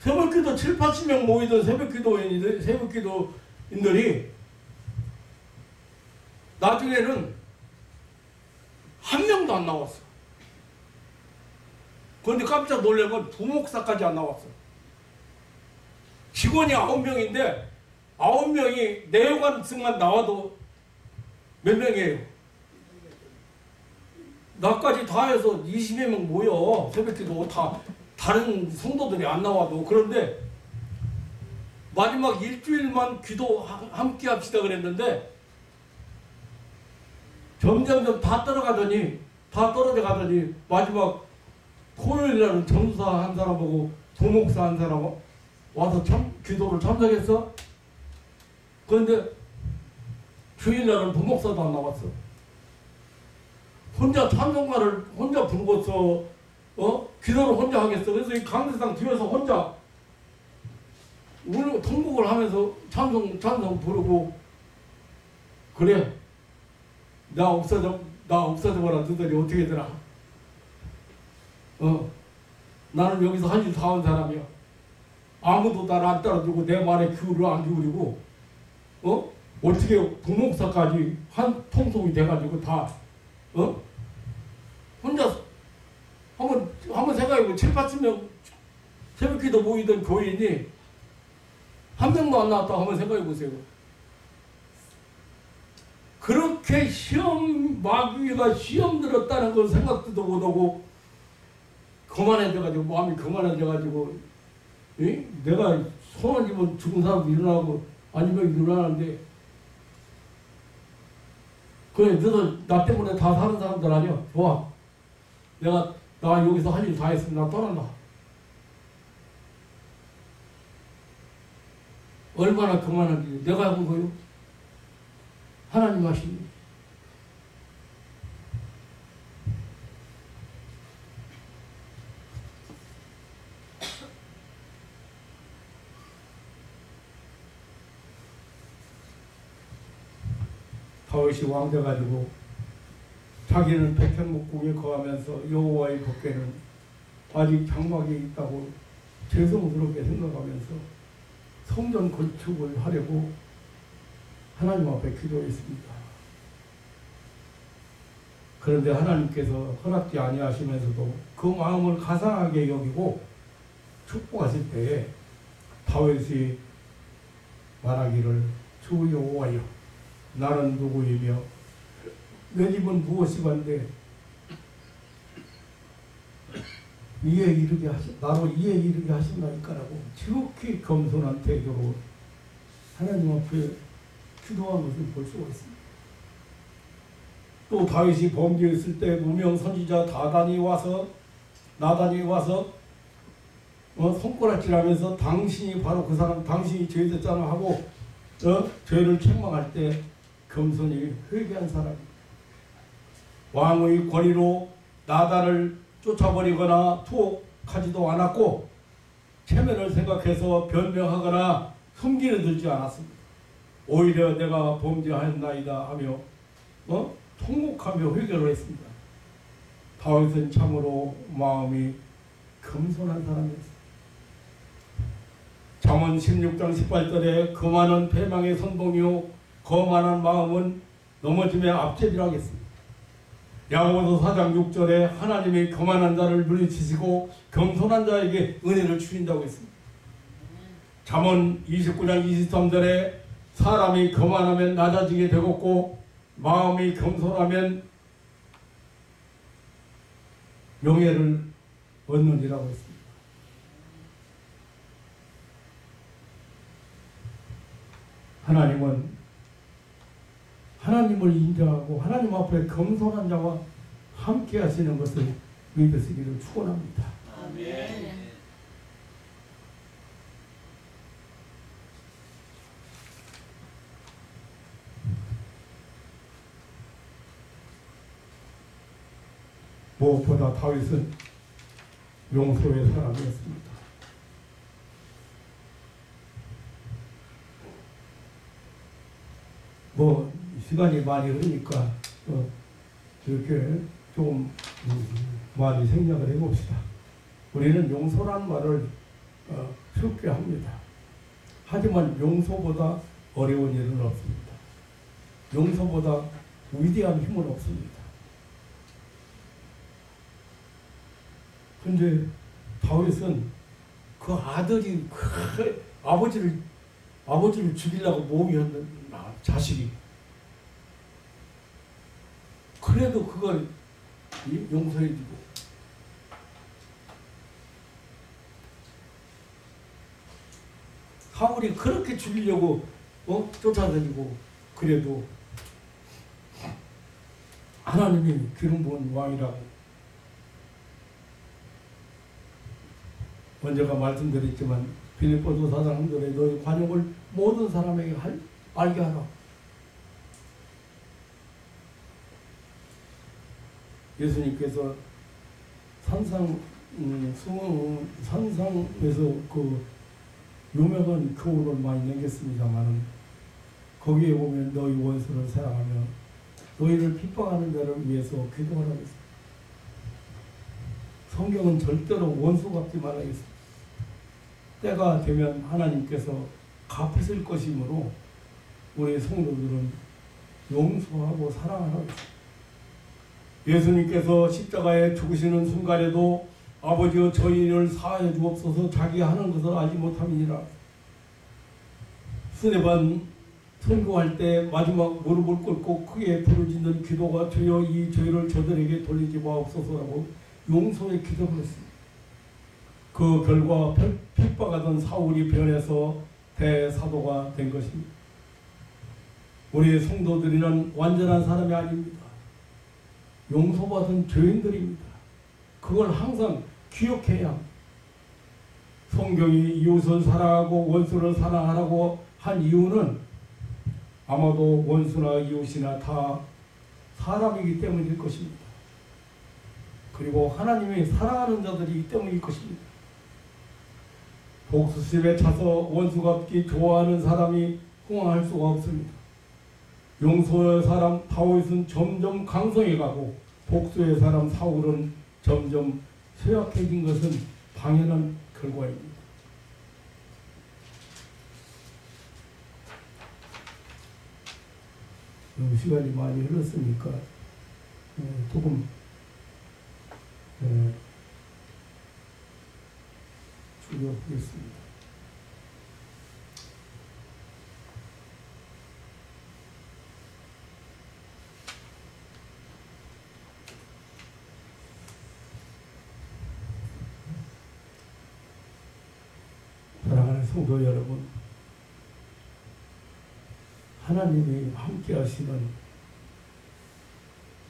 새벽기도 7, 80명 모이던 새벽기도인들이 나중에는 한 명도 안 나왔어. 그런데 깜짝 놀란 건 부목사까지 안 나왔어. 직원이 9명인데 9명이 내관승만 나와도 몇 명이에요? 나까지 다 해서 20여 명 모여. 새벽기도 다 다른 성도들이 안 나와도. 그런데 마지막 일주일만 기도 함께 합시다 그랬는데 점점점 다 떨어져 가더니 마지막 토요일날은 전사 한 사람하고 도목사 한 사람 와서 기도를 참석했어. 그런데 주일날은 도목사도 안 나왔어. 혼자 찬송가를 혼자 부르고서 기도를 혼자 하겠어. 그래서 이 강대상 뒤에서 혼자 우리 통곡을 하면서 찬송 부르고 그래. 나 없어져 봐라 너들이 어떻게 되나. 나는 여기서 한 일 다 한 사람이야. 아무도 나를 안 따라주고 내 말에 귀를 안 기울이고 어떻게 부목사까지 한 통속이 돼가지고 다 혼자 한번 생각해보고 7, 8명 새벽기도 모이던 교인이 한 명도 안 나왔다고 한번 생각해보세요. 그렇게 마귀가 시험 들었다는 걸 생각도 못하고 거만해져가지고 마음이 거만해져가지고 내가 손을 집은 죽은 사람도 일어나고 아니면 일어나는데 그래 너들 나 때문에 다 사는 사람들 아니야. 좋아. 나 여기서 할 일 다 했으면 나 떠난다. 얼마나 그만한지 내가 해본 거요? 하나님 하시니. 다윗이 왕 돼가지고 자기는 백향목국에 거하면서 여호와의 법궤는 아직 장막에 있다고 죄송스럽게 생각하면서 성전 건축을 하려고 하나님 앞에 기도했습니다. 그런데 하나님께서 허락지 아니하시면서도 그 마음을 가상하게 여기고 축복하실 때에 다윗이 말하기를 주 여호와여 나는 누구이며 내 집은 무엇이건데 나로 이에 이르게 하신다니까라고 지극히 겸손한 태도로 하나님 앞에 기도한 것을 볼 수가 있습니다. 또 다윗이 범죄했을 때 무명 선지자 나단이 와서 손가락질하면서 당신이 바로 그 사람 당신이 죄졌잖아 하고 죄를 책망할 때 겸손히 회개한 사람입니다. 왕의 권위로 나단을 쫓아버리거나 투옥하지도 않았고 체면을 생각해서 변명하거나 흠기를 들지 않았습니다. 오히려 내가 범죄하였나이다 하며 통곡하며 회개를 했습니다. 다윗은 참으로 마음이 겸손한 사람이었습니다. 잠언 16장 18절에 거만은 패망의 선봉이요 거만한 마음은 넘어짐의 앞제비라 하겠습니다. 야고보서 4장 6절에 하나님이 거만한 자를 물리치시고 겸손한 자에게 은혜를 주신다고 했습니다. 잠언 29장 23절에 사람이 거만하면 낮아지게 되었고 마음이 겸손하면 명예를 얻느니라고 했습니다. 하나님은 하나님을 인정하고 하나님 앞에 겸손한 자와 함께 하시는 것을 믿으시기를 축원합니다. 아멘. 무엇보다 다윗은 용서의 사람이었습니다. 시간이 많이 흐르니까 이렇게 좀 많이 생각을 해봅시다. 우리는 용서란 말을 쉽게 합니다. 하지만 용서보다 어려운 일은 없습니다. 용서보다 위대한 힘은 없습니다. 근데 다윗은 그 아들이 아버지를 죽이려고 모의했는 자식이 그래도 그걸 용서해주고 사울이 그렇게 죽이려고 쫓아다니고 그래도 하나님이 기름 부은 왕이라고 먼저가 말씀드렸지만 빌립보서 4장 3절에 너희 관용을 모든 사람에게 알게 하라. 예수님께서 산상에서 그 유명한 교훈을 많이 남겼습니다만 거기에 보면 너희 원수를 사랑하며 너희를 핍박하는 자를 위해서 기도하라 했습니다. 성경은 절대로 원수 갚지 말아야겠습니다. 때가 되면 하나님께서 갚으실 것이므로 우리 성도들은 용서하고 사랑하라. 예수님께서 십자가에 죽으시는 순간에도 아버지여 저희를 사하여 주옵소서 자기 하는 것을 알지 못함이니라. 스데반 선교할 때 마지막 무릎을 꿇고 크게 부르짖는 기도가 주여 이 죄를 저들에게 돌리지 마옵소서라고 용서의 기도를 했습니다. 그 결과 핍박하던 사울이 변해서 대사도가 된 것입니다. 우리 성도들이는 완전한 사람이 아닙니다. 용서받은 죄인들입니다. 그걸 항상 기억해야 합니다. 성경이 이웃을 사랑하고 원수를 사랑하라고 한 이유는 아마도 원수나 이웃이나 다 사람이기 때문일 것입니다. 그리고 하나님이 사랑하는 자들이기 때문일 것입니다. 복수심에 차서 원수 갚기 좋아하는 사람이 흥황할 수가 없습니다. 용서의 사람 다윗은 점점 강성해가고 복수의 사람 사울은 점점 쇠약해진 것은 당연한 결과입니다. 시간이 많이 흘렀으니까 조금 줄여보겠습니다. 사랑하는 성도 여러분, 하나님이 함께 하시는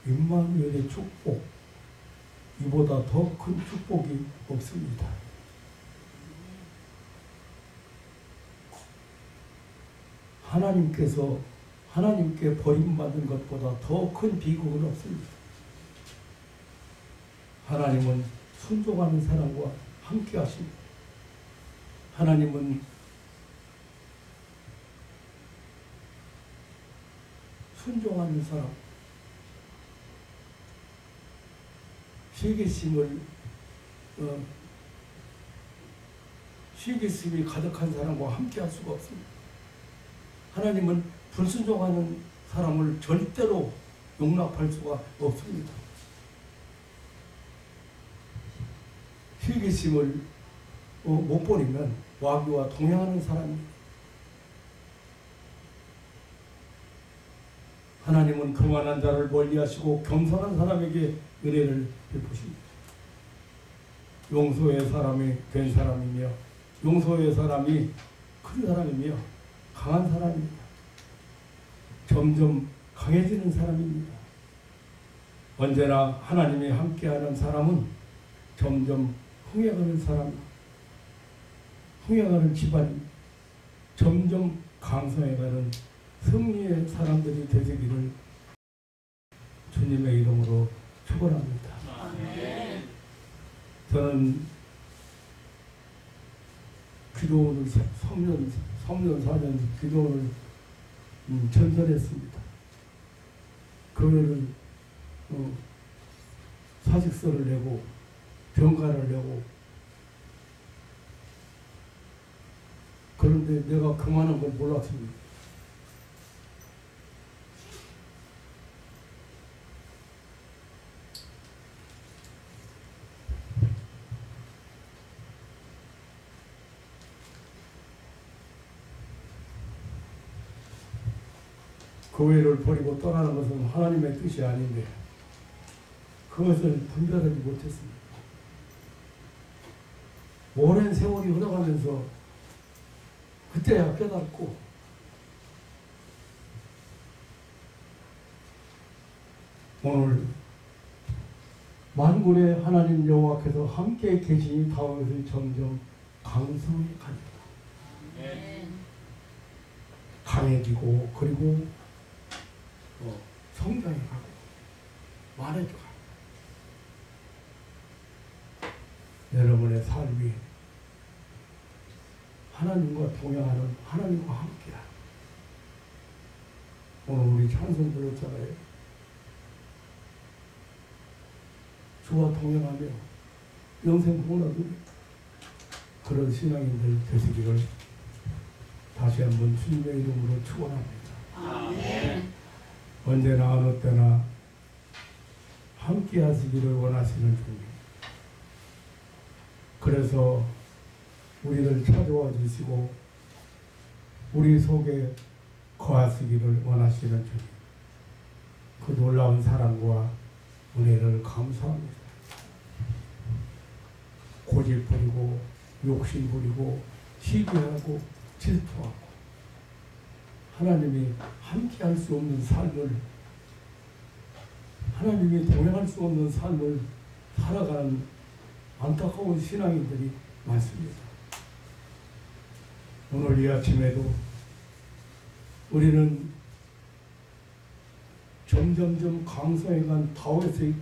임마누엘의 축복, 이보다 더 큰 축복이 없습니다. 하나님께 버림받은 것보다 더 큰 비극은 없습니다. 하나님은 순종하는 사람과 함께 하십니다. 하나님은 순종하는 사람, 시기심이 가득한 사람과 함께 할 수가 없습니다. 하나님은 불순종하는 사람을 절대로 용납할 수가 없습니다. 시기심을 못 버리면 마귀와 동행하는 사람입니다. 하나님은 교만한 자를 멀리하시고 겸손한 사람에게 은혜를 베푸십니다. 용서의 사람이 된 사람이며 용서의 사람이 큰 사람이며 강한 사람입니다. 점점 강해지는 사람입니다. 언제나 하나님이 함께하는 사람은 점점 흥해가는 사람, 흥해가는 집안이 점점 강성해가는 승리의 사람들이 되시기를 주님의 이름으로 축원합니다. 저는 기도원을 3년 4년 기도원을 전전했습니다. 그거를 사직서를 내고 병가를 내고, 그런데 내가 그만한 걸 몰랐습니다. 교회를 버리고 떠나는 것은 하나님의 뜻이 아닌데 그것을 분별하지 못했습니다. 오랜 세월이 흘러가면서 그때야 깨닫고, 오늘 만군의 하나님 여호와께서 함께 계시니 다윗이 점점 강성해 갑니다. 강해지고, 그리고 성장해 가고 많아져 가고, 여러분의 삶이 하나님과 동행하는, 하나님과 함께하는, 오늘 우리 찬송 불렀잖아요. 주와 동행하며 영생 구원하기 그런 신앙인들 되시기를 다시 한번 주님의 이름으로 축원합니다. 아멘. 언제나 어느 때나 함께 하시기를 원하시는 주님. 그래서 우리를 찾아와 주시고 우리 속에 거하시기를 원하시는 주님. 그 놀라운 사랑과 은혜를 감사합니다. 고집 부리고 욕심 부리고 시기하고 질투하고 하나님이 함께 할 수 없는 삶을, 하나님이 동행할 수 없는 삶을 살아가는 안타까운 신앙인들이 많습니다. 오늘 이 아침에도 우리는 점점점 강성해간 다윗의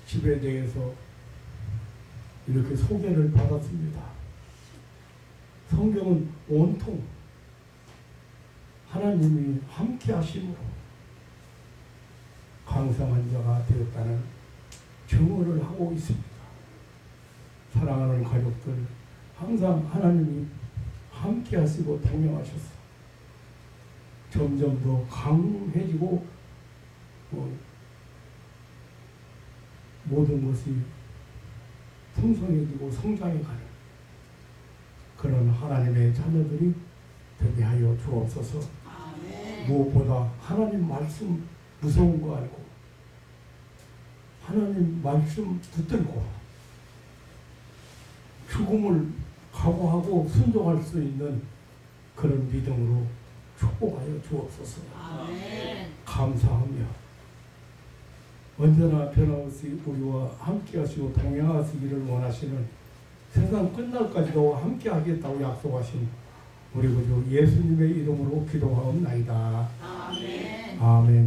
집에 대해서 이렇게 소개를 받았습니다. 성경은 온통 하나님이 함께 하심으로 강성한 자가 되었다는 증언을 하고 있습니다. 사랑하는 가족들, 항상 하나님이 함께 하시고 동행하셔서 점점 더 강해지고 모든 것이 풍성해지고 성장해가는 그런 하나님의 자녀들이 되게 하여 주옵소서. 아멘. 무엇보다 하나님 말씀 무서운 거 알고 하나님 말씀 붙들고 죽음을 각오하고 순종할 수 있는 그런 믿음으로 축복하여 주옵소서. 아멘. 감사하며 언제나 변함없이 우리와 함께 하시고 동행하시기를 원하시는 세상 끝날까지도 함께 하겠다고 약속하신 우리 구주 예수님의 이름으로 기도하옵나이다. 아멘. 아멘.